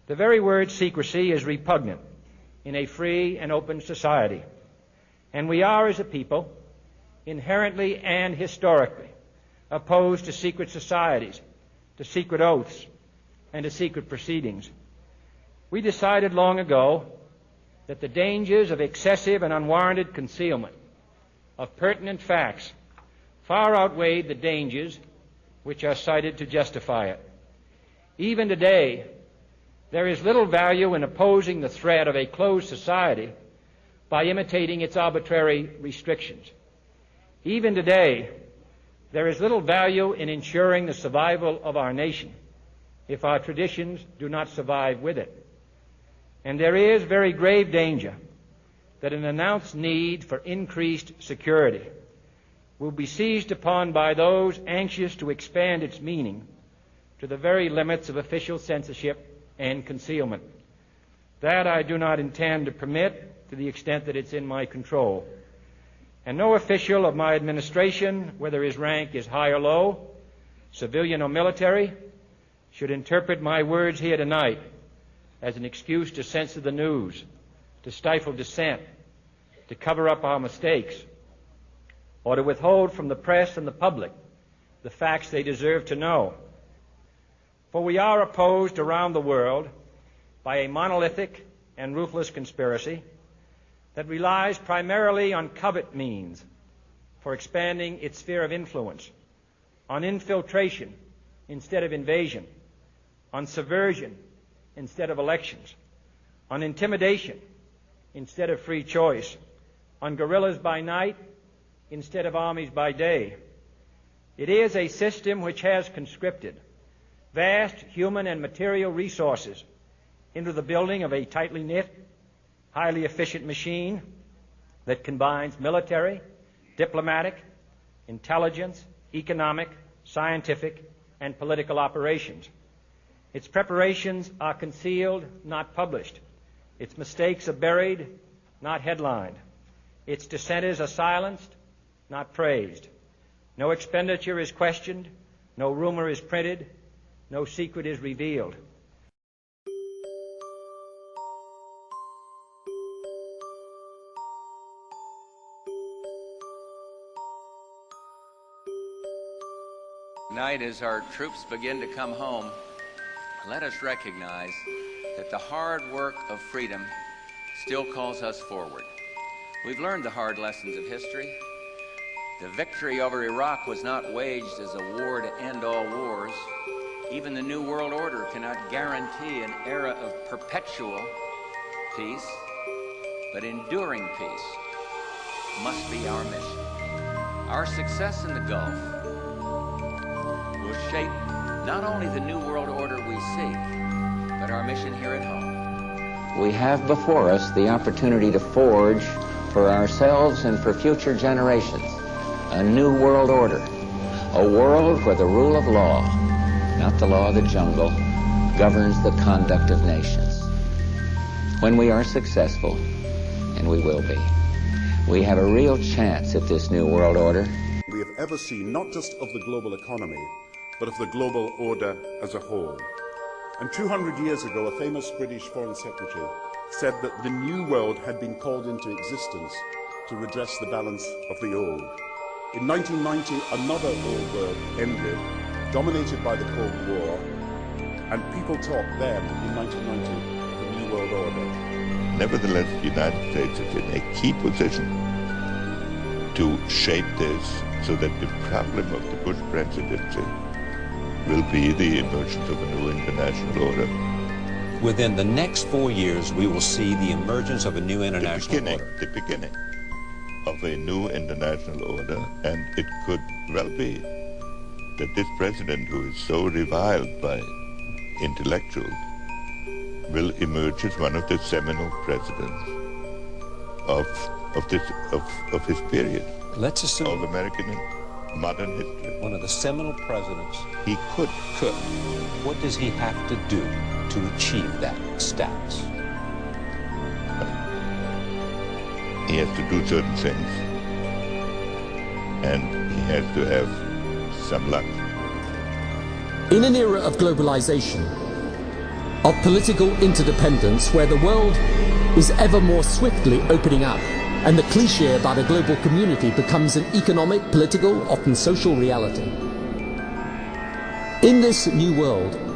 The very word secrecy is repugnant in a free and open society, and we are, as a people, inherently and historically opposed to secret societies, to secret oaths, and to secret proceedings. We decided long ago that the dangers of excessive and unwarranted concealment of pertinent facts far outweighed the dangers which are cited to justify it. Even today, there is little value in opposing the threat of a closed society by imitating its arbitrary restrictions. Even today, there is little value in ensuring the survival of our nation if our traditions do not survive with it. And there is very grave danger that an announced need for increased security will be seized upon by those anxious to expand its meaning to the very limits of official censorship and concealment. That I do not intend to permit to the extent that it's in my control. And no official of my administration, whether his rank is high or low, civilian or military, should interpret my words here tonight as an excuse to censor the news, to stifle dissent, to cover up our mistakes, or to withhold from the press and the public the facts they deserve to know. For we are opposed around the world by a monolithic and ruthless conspiracy that relies primarily on covert means for expanding its sphere of influence, on infiltration instead of invasion, on subversion instead of elections, on intimidation instead of free choice, on guerrillas by night instead of armies by day. It is a system which has conscripted vast human and material resources into the building of a tightly knit, highly efficient machine that combines military, diplomatic, intelligence, economic, scientific, and political operations. Its preparations are concealed, not published. Its mistakes are buried, not headlined. Its dissenters are silenced, not praised. No expenditure is questioned, no rumor is printed, no secret is revealed. Tonight, as our troops begin to come home, let us recognize that the hard work of freedom still calls us forward. We've learned the hard lessons of history. The victory over Iraq was not waged as a war to end all wars. Even the New World Order cannot guarantee an era of perpetual peace, but enduring peace must be our mission. Our success in the Gulf will shape not only the New World Order we seek, but our mission here at home. We have before us the opportunity to forge for ourselves and for future generations a new world order, a world where the rule of law, not the law of the jungle, governs the conduct of nations. When we are successful, and we will be, we have a real chance at this new world order. We have ever seen, not just of the global economy, but of the global order as a whole. And 200 years ago, a famous British Foreign Secretary said that the new world had been called into existence to redress the balance of the old. In 1990, another old world ended, dominated by the Cold War, and people talked then, in 1990, of the New World Order. Nevertheless, the United States is in a key position to shape this so that the problem of the Bush presidency will be the emergence of a new international order. Within the next 4 years, we will see the emergence of a new international order. The beginning of a new international order, and it could well be that this president, who is so reviled by intellectuals, will emerge as one of the seminal presidents of his period. Let's assume of American modern history. One of the seminal presidents. He could. What does he have to do to achieve that status? He has to do certain things, and he has to have some luck. In an era of globalization, of political interdependence where the world is ever more swiftly opening up and the cliché about a global community becomes an economic, political, often social reality. In this new world,